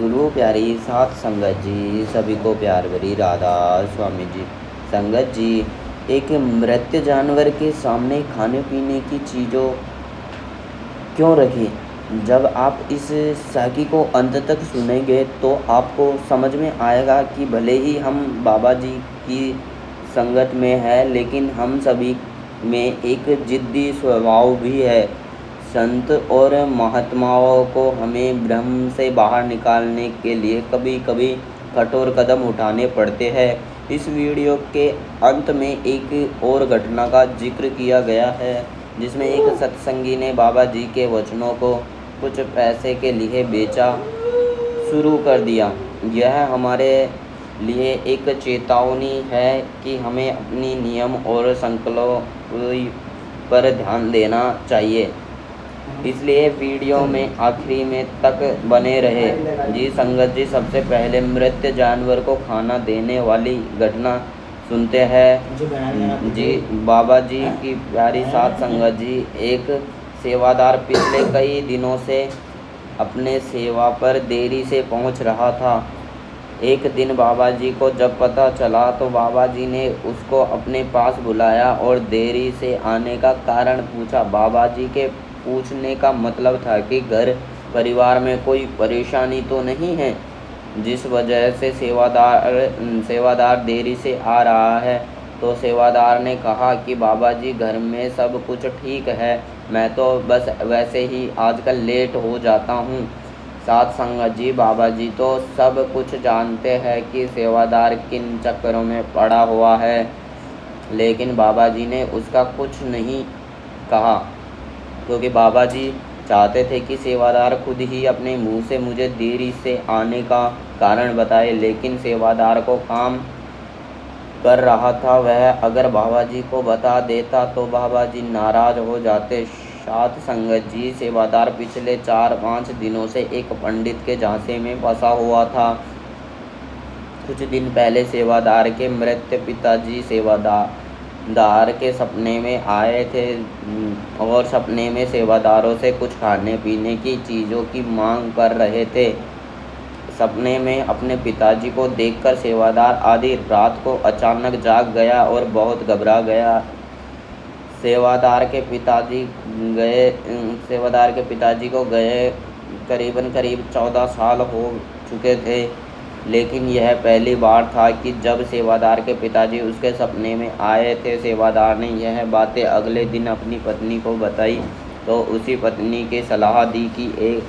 गुरु प्यारी साथ संगत जी, सभी को प्यार भरी राधा स्वामी जी। संगत जी, एक मृत जानवर के सामने खाने पीने की चीज़ों क्यों रखें? जब आप इस साखी को अंत तक सुनेंगे तो आपको समझ में आएगा कि भले ही हम बाबा जी की संगत में है, लेकिन हम सभी में एक जिद्दी स्वभाव भी है। संत और महात्माओं को हमें भ्रम से बाहर निकालने के लिए कभी कभी कठोर कदम उठाने पड़ते हैं। इस वीडियो के अंत में एक और घटना का जिक्र किया गया है, जिसमें एक सत्संगी ने बाबा जी के वचनों को कुछ पैसे के लिए बेचा शुरू कर दिया। यह हमारे लिए एक चेतावनी है कि हमें अपनी नियम और संकल्पों पर ध्यान देना चाहिए। इसलिए वीडियो में आखिरी में तक बने रहे। जी संगत जी, सबसे पहले मृत जानवर को खाना देने वाली घटना सुनते हैं। जी बाबा जी की प्यारी साथ संगत जी, एक सेवादार पिछले कई दिनों से अपने सेवा पर देरी से पहुंच रहा था। एक दिन बाबा जी को जब पता चला तो बाबा जी ने उसको अपने पास बुलाया और देरी से आने का कारण पूछा। बाबा जी के पूछने का मतलब था कि घर परिवार में कोई परेशानी तो नहीं है, जिस वजह से सेवादार देरी से आ रहा है। तो सेवादार ने कहा कि बाबा जी, घर में सब कुछ ठीक है, मैं तो बस वैसे ही आजकल लेट हो जाता हूँ। साथ संगत जी, बाबा जी तो सब कुछ जानते हैं कि सेवादार किन चक्करों में पड़ा हुआ है, लेकिन बाबा जी ने उसका कुछ नहीं कहा, क्योंकि बाबा जी चाहते थे कि सेवादार खुद ही अपने मुंह से मुझे देरी से आने का कारण बताए। लेकिन सेवादार को काम कर रहा था, वह अगर बाबा जी को बता देता तो बाबा जी नाराज हो जाते। साथ संगत जी, सेवादार पिछले 4-5 दिनों से एक पंडित के झांसे में फंसा हुआ था। कुछ दिन पहले सेवादार के मृत पिताजी सेवादार के सपने में आए थे और सपने में सेवादारों से कुछ खाने पीने की चीज़ों की मांग कर रहे थे। सपने में अपने पिताजी को देखकर सेवादार आधी रात को अचानक जाग गया और बहुत घबरा गया। सेवादार के पिताजी को गए करीब 14 साल हो चुके थे, लेकिन यह पहली बार था कि जब सेवादार के पिताजी उसके सपने में आए थे। सेवादार ने यह बातें अगले दिन अपनी पत्नी को बताई तो उसी पत्नी की सलाह दी कि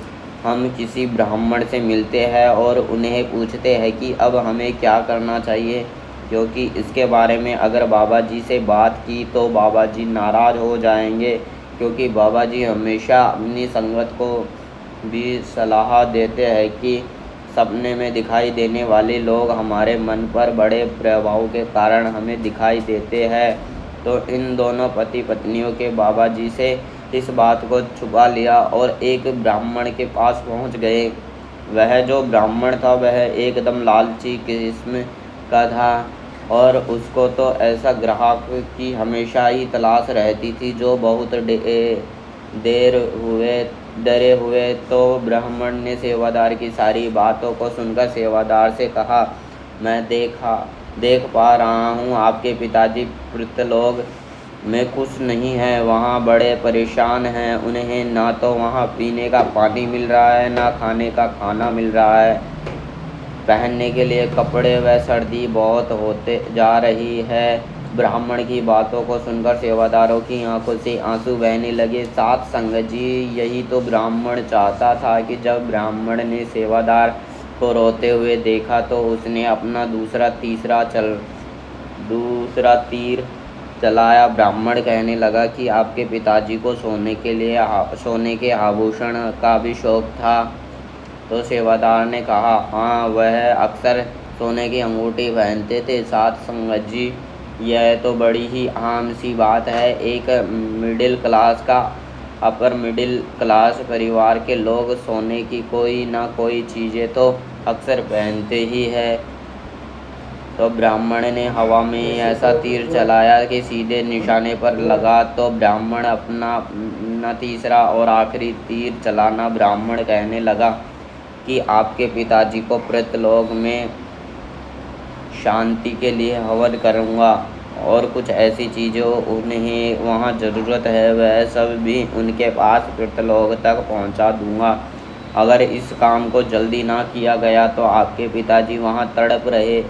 हम किसी ब्राह्मण से मिलते हैं और उन्हें पूछते हैं कि अब हमें क्या करना चाहिए, क्योंकि इसके बारे में अगर बाबा जी से बात की तो बाबा जी नाराज़ हो जाएंगे, क्योंकि बाबा जी हमेशा अपनी संगत को भी सलाह देते हैं कि सपने में दिखाई देने वाले लोग हमारे मन पर बड़े प्रभाव के कारण हमें दिखाई देते हैं। तो इन दोनों पति पत्नियों के बाबा जी से इस बात को छुपा लिया और एक ब्राह्मण के पास पहुंच गए। वह जो ब्राह्मण था वह एकदम लालची किस्म का था और उसको तो ऐसा ग्राहक की हमेशा ही तलाश रहती थी जो बहुत डरे हुए। तो ब्राह्मण ने सेवादार की सारी बातों को सुनकर सेवादार से कहा, मैं देख पा रहा हूँ आपके पिताजी पृथ्वीलोक में खुश नहीं है, वहाँ बड़े परेशान हैं। उन्हें ना तो वहाँ पीने का पानी मिल रहा है, ना खाने का खाना मिल रहा है, पहनने के लिए कपड़े व सर्दी बहुत होते जा रही है। ब्राह्मण की बातों को सुनकर सेवादारों की आंखों से आंसू बहने लगे। साथ संगत जी, यही तो ब्राह्मण चाहता था कि जब ब्राह्मण ने सेवादार को रोते हुए देखा तो उसने अपना दूसरा तीर चलाया। ब्राह्मण कहने लगा कि आपके पिताजी को सोने के आभूषण का भी शौक था। तो सेवादार ने कहा, हाँ, वह अक्सर सोने की अंगूठी पहनते थे। साथ संगत जी, यह तो बड़ी ही आम सी बात है। एक अपर मिडिल क्लास परिवार के लोग सोने की कोई ना कोई चीज़ें तो अक्सर पहनते ही है। तो ब्राह्मण ने हवा में ऐसा तीर चलाया कि सीधे निशाने पर लगा। तो ब्राह्मण अपना तीसरा और आखिरी तीर चलाना। ब्राह्मण कहने लगा, कि आपके पिताजी को प्रेतलोक में शांति के लिए हवन करूँगा और कुछ ऐसी चीज़ों उन्हें वहाँ ज़रूरत है वह सब भी उनके पास प्रेतलोक तक पहुँचा दूँगा। अगर इस काम को जल्दी ना किया गया तो आपके पिताजी वहाँ तड़प रहे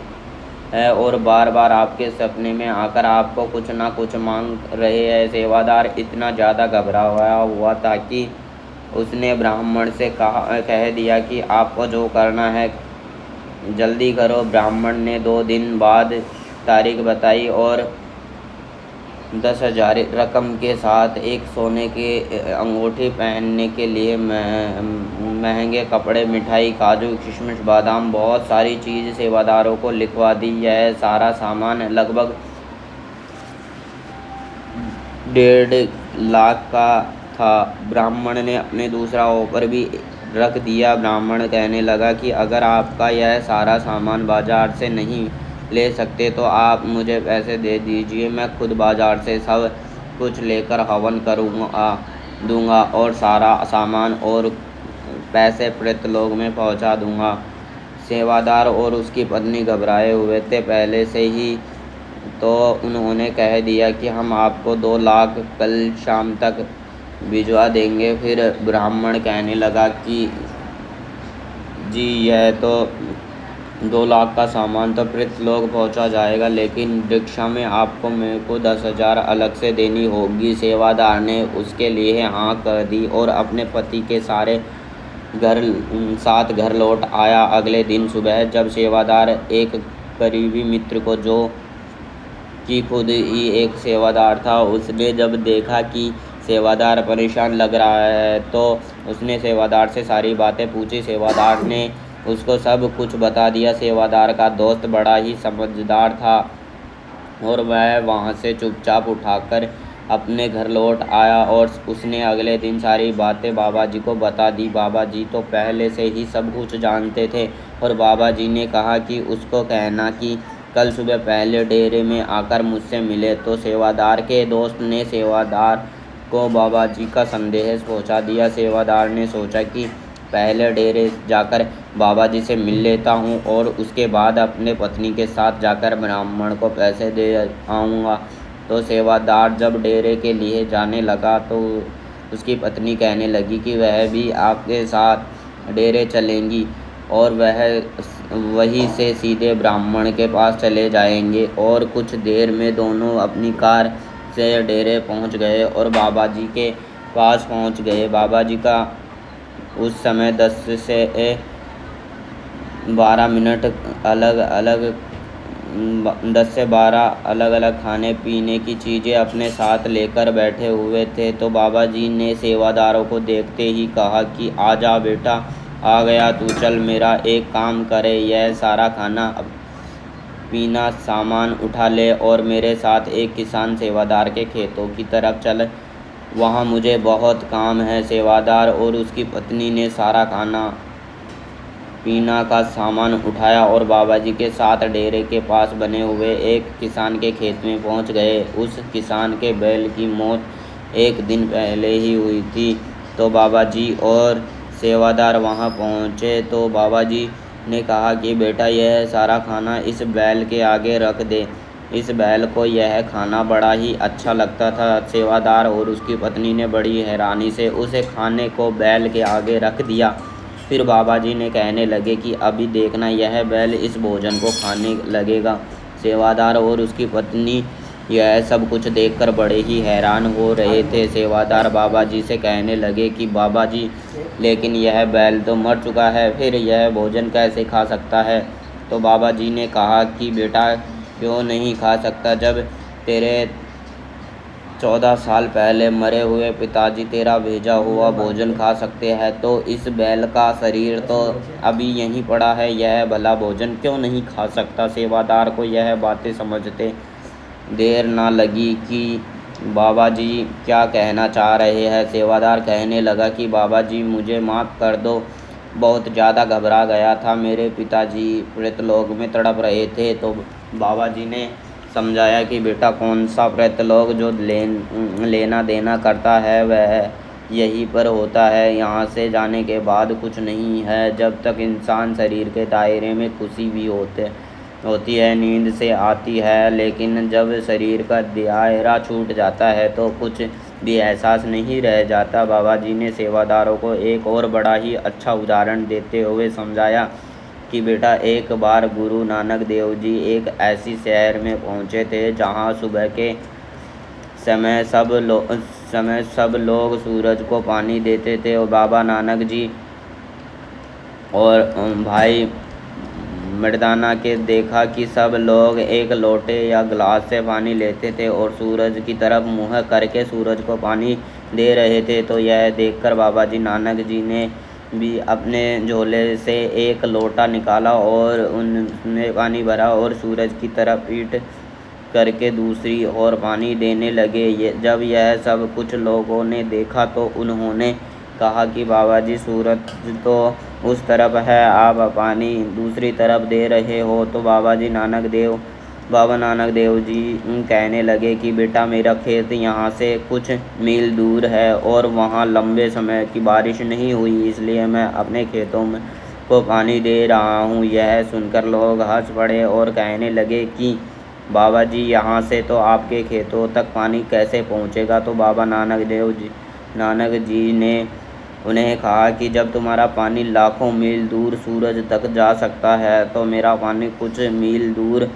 हैं और बार बार आपके सपने में आकर आपको कुछ ना कुछ मांग रहे हैं। सेवादार इतना ज़्यादा घबराया हुआ था कि उसने ब्राह्मण से कह दिया कि आपको जो करना है जल्दी करो। ब्राह्मण ने 2 दिन बाद तारीख बताई और 10,000 रकम के साथ एक सोने के अंगूठी, पहनने के लिए महंगे कपड़े, मिठाई, काजू, किशमिश, बादाम, बहुत सारी चीज़ सेवादारों को लिखवा दी। यह सारा सामान लगभग 1.5 लाख का था। ब्राह्मण ने अपने दूसरा ऑफर भी रख दिया। ब्राह्मण कहने लगा कि अगर आपका यह सारा सामान बाजार से नहीं ले सकते तो आप मुझे पैसे दे दीजिए, मैं खुद बाजार से सब कुछ लेकर हवन दूंगा और सारा सामान और पैसे प्रेतलोक में पहुंचा दूंगा। सेवादार और उसकी पत्नी घबराए हुए थे पहले से ही, तो उन्होंने कह दिया कि हम आपको 2 लाख कल शाम तक भिजवा देंगे। फिर ब्राह्मण कहने लगा कि जी यह तो 2 लाख का सामान तो प्रेतलोक पहुंचा जाएगा, लेकिन रिक्शा में आपको मेरे को 10,000 अलग से देनी होगी। सेवादार ने उसके लिए हाँ कर दी और अपने पति के साथ घर लौट आया। अगले दिन सुबह जब सेवादार एक करीबी मित्र को, जो कि खुद ही एक सेवादार था, उसने जब देखा कि सेवादार परेशान लग रहा है तो उसने सेवादार से सारी बातें पूछी। सेवादार ने उसको सब कुछ बता दिया। सेवादार का दोस्त बड़ा ही समझदार था और वह वहाँ से चुपचाप उठाकर अपने घर लौट आया और उसने अगले दिन सारी बातें बाबा जी को बता दी। बाबा जी तो पहले से ही सब कुछ जानते थे और बाबा जी ने कहा कि उसको कहना कि कल सुबह पहले डेरे में आकर मुझसे मिले। तो सेवादार के दोस्त ने सेवादार को बाबा जी का संदेश पहुंचा दिया। सेवादार ने सोचा कि पहले डेरे जाकर बाबा जी से मिल लेता हूं और उसके बाद अपने पत्नी के साथ जाकर ब्राह्मण को पैसे दे आऊँगा। तो सेवादार जब डेरे के लिए जाने लगा तो उसकी पत्नी कहने लगी कि वह भी आपके साथ डेरे चलेंगी और वह वहीं से सीधे ब्राह्मण के पास चले जाएंगे। और कुछ देर में दोनों अपनी कार से डेरे पहुंच गए और बाबा जी के पास पहुंच गए। बाबा जी का उस समय 10 से 12 अलग अलग खाने पीने की चीज़ें अपने साथ लेकर बैठे हुए थे। तो बाबा जी ने सेवादारों को देखते ही कहा कि आजा बेटा, आ गया तू, चल मेरा एक काम करे, यह सारा खाना पीना सामान उठा ले और मेरे साथ एक किसान सेवादार के खेतों की तरफ चल, वहाँ मुझे बहुत काम है। सेवादार और उसकी पत्नी ने सारा खाना पीना का सामान उठाया और बाबा जी के साथ डेरे के पास बने हुए एक किसान के खेत में पहुंच गए। उस किसान के बैल की मौत 1 दिन पहले ही हुई थी। तो बाबा जी और सेवादार वहां पहुंचे तो बाबा जी ने कहा कि बेटा यह सारा खाना इस बैल के आगे रख दे। इस बैल को यह खाना बड़ा ही अच्छा लगता था। सेवादार और उसकी पत्नी ने बड़ी हैरानी से उस खाने को बैल के आगे रख दिया। फिर बाबा जी ने कहने लगे कि अभी देखना यह बैल इस भोजन को खाने लगेगा। सेवादार और उसकी पत्नी यह सब कुछ देखकर बड़े ही हैरान हो रहे थे। सेवादार बाबा जी से कहने लगे कि बाबा जी, लेकिन यह बैल तो मर चुका है, फिर यह भोजन कैसे खा सकता है? तो बाबा जी ने कहा कि बेटा क्यों नहीं खा सकता, जब तेरे 14 साल पहले मरे हुए पिताजी तेरा भेजा हुआ भोजन खा सकते हैं, तो इस बैल का शरीर तो अभी यहीं पड़ा है, यह भला भोजन क्यों नहीं खा सकता? सेवादार को यह बातें समझते देर ना लगी कि बाबा जी क्या कहना चाह रहे हैं। सेवादार कहने लगा कि बाबा जी मुझे माफ़ कर दो, बहुत ज़्यादा घबरा गया था, मेरे पिताजी प्रेतलोक में तड़प रहे थे। तो बाबा जी ने समझाया कि बेटा कौन सा प्रेतलोक जो लेना देना करता है, वह यहीं पर होता है, यहाँ से जाने के बाद कुछ नहीं है। जब तक इंसान शरीर के दायरे में खुशी भी होती है, नींद से आती है, लेकिन जब शरीर का दायरा छूट जाता है तो कुछ भी एहसास नहीं रह जाता। बाबा जी ने सेवादारों को एक और बड़ा ही अच्छा उदाहरण देते हुए समझाया कि बेटा, एक बार गुरु नानक देव जी एक ऐसी शहर में पहुँचे थे जहाँ सुबह के समय सब लोग सूरज को पानी देते थे और बाबा नानक जी और भाई मर्दाना के देखा कि सब लोग एक लोटे या गिलास से पानी लेते थे और सूरज की तरफ मुँह करके सूरज को पानी दे रहे थे। तो यह देखकर बाबा जी नानक जी ने भी अपने झोले से एक लोटा निकाला और उनमें पानी भरा और सूरज की तरफ पीठ करके दूसरी ओर पानी देने लगे। जब यह सब कुछ लोगों ने देखा तो उन्होंने कहा कि बाबा जी, सूरज तो उस तरफ है, आप पानी दूसरी तरफ दे रहे हो। तो बाबा नानक देव जी कहने लगे कि बेटा, मेरा खेत यहाँ से कुछ मील दूर है और वहाँ लंबे समय की बारिश नहीं हुई, इसलिए मैं अपने खेतों में को पानी दे रहा हूँ। यह सुनकर लोग हंस पड़े और कहने लगे कि बाबा जी, यहाँ से तो आपके खेतों तक पानी कैसे पहुँचेगा। तो बाबा नानक जी ने उन्हें कहा कि जब तुम्हारा पानी लाखों मील दूर सूरज तक जा सकता है तो मेरा पानी कुछ मील दूर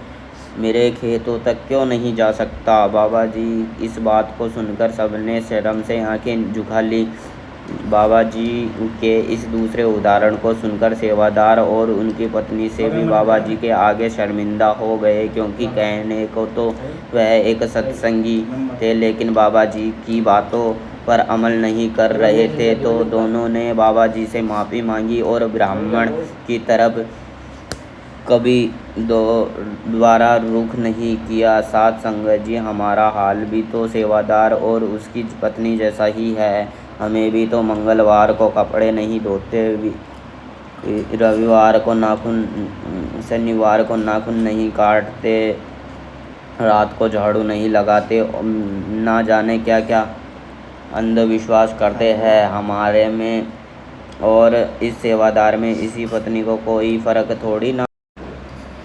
मेरे खेतों तक क्यों नहीं जा सकता। बाबा जी इस बात को सुनकर सबने शर्म से आंखें झुका ली। बाबा जी के इस दूसरे उदाहरण को सुनकर सेवादार और उनकी पत्नी से भी बाबा जी के आगे शर्मिंदा हो गए, क्योंकि कहने को तो वह एक सत्संगी थे, लेकिन बाबा जी की बातों पर अमल नहीं कर रहे थे। तो दोनों ने बाबा जी से माफ़ी मांगी और ब्राह्मण की तरफ कभी दोबारा रुख नहीं किया। साथ संगत जी, हमारा हाल भी तो सेवादार और उसकी पत्नी जैसा ही है। हमें भी तो मंगलवार को कपड़े नहीं धोते, शनिवार को नाखून नहीं काटते, रात को झाड़ू नहीं लगाते, ना जाने क्या क्या अंधविश्वास करते हैं हमारे में और इस सेवादार में। इसी पत्नी को कोई फ़र्क थोड़ी ना।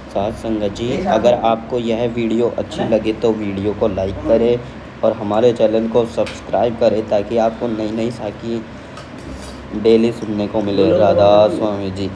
साथ संगत जी, अगर आपको यह वीडियो अच्छी लगे तो वीडियो को लाइक करें और हमारे चैनल को सब्सक्राइब करें ताकि आपको नई साखी डेली सुनने को मिले। राधा स्वामी जी।